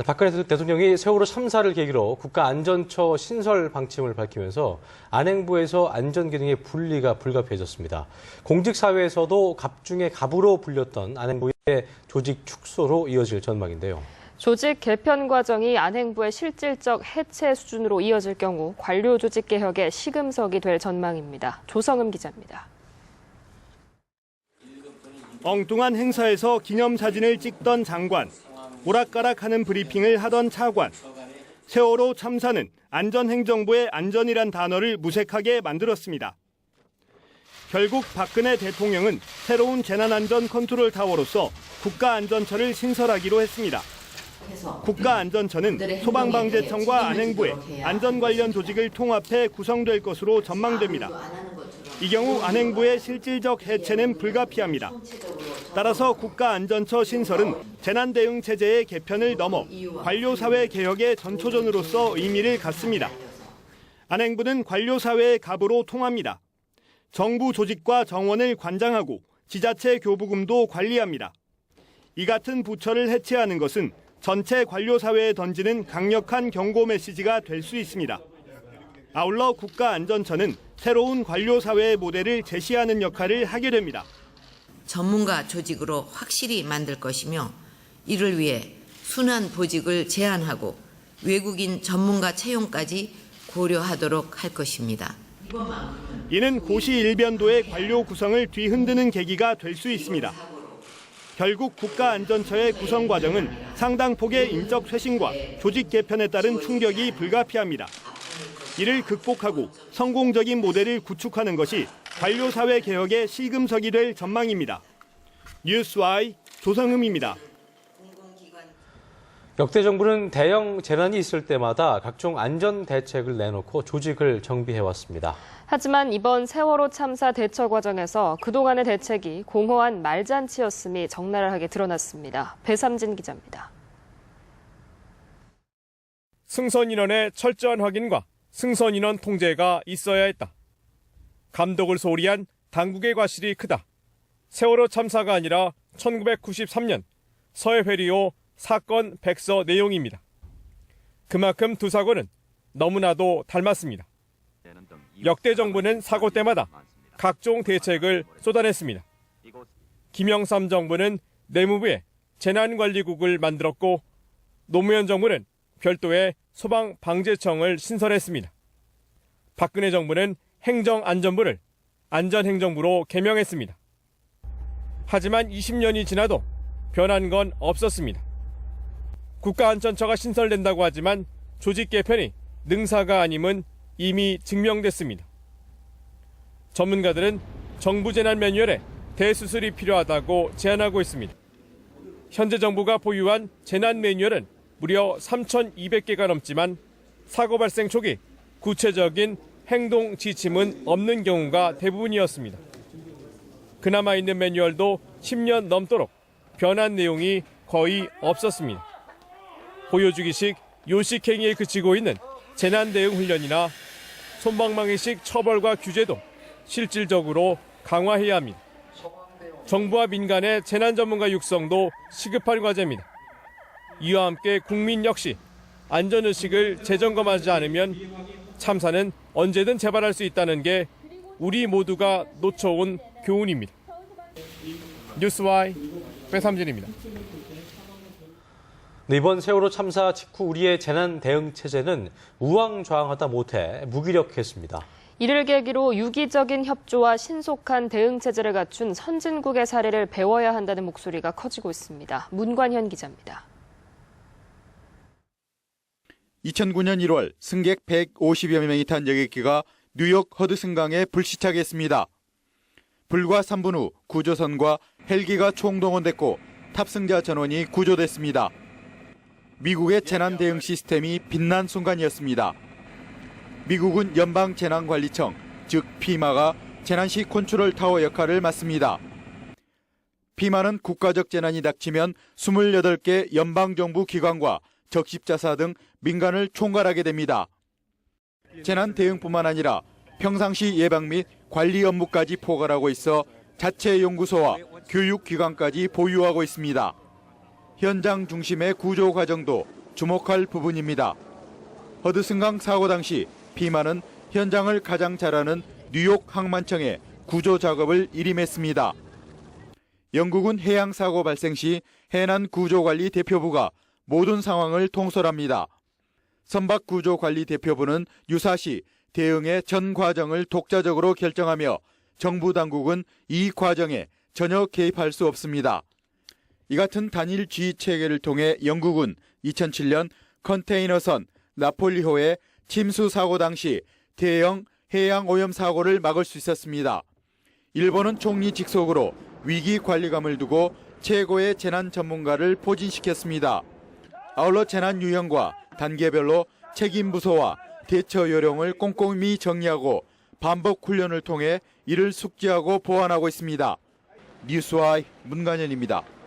박근혜 대통령이 세월호 참사를 계기로 국가안전처 신설 방침을 밝히면서 안행부에서 안전기능의 분리가 불가피해졌습니다. 공직사회에서도 갑 중에 갑으로 불렸던 안행부의 조직 축소로 이어질 전망인데요. 조직 개편 과정이 안행부의 실질적 해체 수준으로 이어질 경우 관료 조직 개혁의 시금석이 될 전망입니다. 조성음 기자입니다. 엉뚱한 행사에서 기념사진을 찍던 장관, 오락가락하는 브리핑을 하던 차관. 세월호 참사는 안전행정부의 안전이란 단어를 무색하게 만들었습니다. 결국 박근혜 대통령은 새로운 재난안전 컨트롤 타워로서 국가안전처를 신설하기로 했습니다. 국가안전처는 소방방재청과 안행부의 안전 관련 조직을 통합해 구성될 것으로 전망됩니다. 이 경우 안행부의 실질적 해체는 불가피합니다. 따라서 국가안전처 신설은 재난대응체제의 개편을 넘어 관료사회 개혁의 전초전으로서 의미를 갖습니다. 안행부는 관료사회의 갑으로 통합니다. 정부 조직과 정원을 관장하고 지자체 교부금도 관리합니다. 이 같은 부처를 해체하는 것은 전체 관료사회에 던지는 강력한 경고 메시지가 될 수 있습니다. 아울러 국가안전처는 새로운 관료사회의 모델을 제시하는 역할을 하게 됩니다. 전문가 조직으로 확실히 만들 것이며 이를 위해 순환 보직을 제한하고 외국인 전문가 채용까지 고려하도록 할 것입니다. 이는 고시일변도의 관료 구성을 뒤흔드는 계기가 될 수 있습니다. 결국 국가안전처의 구성 과정은 상당 폭의 인적 쇄신과 조직 개편에 따른 충격이 불가피합니다. 이를 극복하고 성공적인 모델을 구축하는 것이 관료사회 개혁의 시금석이 될 전망입니다. 뉴스와이 조성음입니다. 역대 정부는 대형 재난이 있을 때마다 각종 안전 대책을 내놓고 조직을 정비해왔습니다. 하지만 이번 세월호 참사 대처 과정에서 그동안의 대책이 공허한 말잔치였음이 적나라하게 드러났습니다. 배삼진 기자입니다. 승선 인원의 철저한 확인과 승선 인원 통제가 있어야 했다. 감독을 소홀히 한 당국의 과실이 크다. 세월호 참사가 아니라 1993년 서해회리호 사건 백서 내용입니다. 그만큼 두 사고는 너무나도 닮았습니다. 역대 정부는 사고 때마다 각종 대책을 쏟아냈습니다. 김영삼 정부는 내무부에 재난관리국을 만들었고 노무현 정부는 별도의 소방방재청을 신설했습니다. 박근혜 정부는 행정안전부를 안전행정부로 개명했습니다. 하지만 20년이 지나도 변한 건 없었습니다. 국가안전처가 신설된다고 하지만 조직 개편이 능사가 아님은 이미 증명됐습니다. 전문가들은 정부 재난 매뉴얼에 대수술이 필요하다고 제안하고 있습니다. 현재 정부가 보유한 재난 매뉴얼은 무려 3,200개가 넘지만 사고 발생 초기 구체적인 행동 지침은 없는 경우가 대부분이었습니다. 그나마 있는 매뉴얼도 10년 넘도록 변한 내용이 거의 없었습니다. 보여주기식 요식행위에 그치고 있는 재난대응 훈련이나 솜방망이식 처벌과 규제도 실질적으로 강화해야 합니다. 정부와 민간의 재난 전문가 육성도 시급한 과제입니다. 이와 함께 국민 역시 안전의식을 재점검하지 않으면 참사는 언제든 재발할 수 있다는 게 우리 모두가 놓쳐온 교훈입니다. 뉴스와이 배삼진입니다. 이번 세월호 참사 직후 우리의 재난 대응 체제는 우왕좌왕하다 못해 무기력했습니다. 이를 계기로 유기적인 협조와 신속한 대응 체제를 갖춘 선진국의 사례를 배워야 한다는 목소리가 커지고 있습니다. 문관현 기자입니다. 2009년 1월 승객 150여 명이 탄 여객기가 뉴욕 허드슨강에 불시착했습니다. 불과 3분 후 구조선과 헬기가 총동원됐고 탑승자 전원이 구조됐습니다. 미국의 재난 대응 시스템이 빛난 순간이었습니다. 미국은 연방재난관리청, 즉 피마가 재난시 컨트롤 타워 역할을 맡습니다. 피마는 국가적 재난이 닥치면 28개 연방정부 기관과 적십자사 등 민간을 총괄하게 됩니다. 재난 대응뿐만 아니라 평상시 예방 및 관리 업무까지 포괄하고 있어 자체 연구소와 교육기관까지 보유하고 있습니다. 현장 중심의 구조 과정도 주목할 부분입니다. 허드슨강 사고 당시 피마는 현장을 가장 잘 아는 뉴욕 항만청에 구조 작업을 일임했습니다. 영국은 해양 사고 발생 시 해난 구조관리 대표부가 모든 상황을 통솔합니다. 선박 구조관리 대표부는 유사시 대응의 전 과정을 독자적으로 결정하며 정부 당국은 이 과정에 전혀 개입할 수 없습니다. 이 같은 단일 지휘 체계를 통해 영국은 2007년 컨테이너선 나폴리호의 침수 사고 당시 대형 해양 오염 사고를 막을 수 있었습니다. 일본은 총리 직속으로 위기 관리감을 두고 최고의 재난 전문가를 포진시켰습니다. 아울러 재난 유형과 단계별로 책임 부서와 대처 요령을 꼼꼼히 정리하고 반복 훈련을 통해 이를 숙지하고 보완하고 있습니다. 뉴스와이 문관현입니다.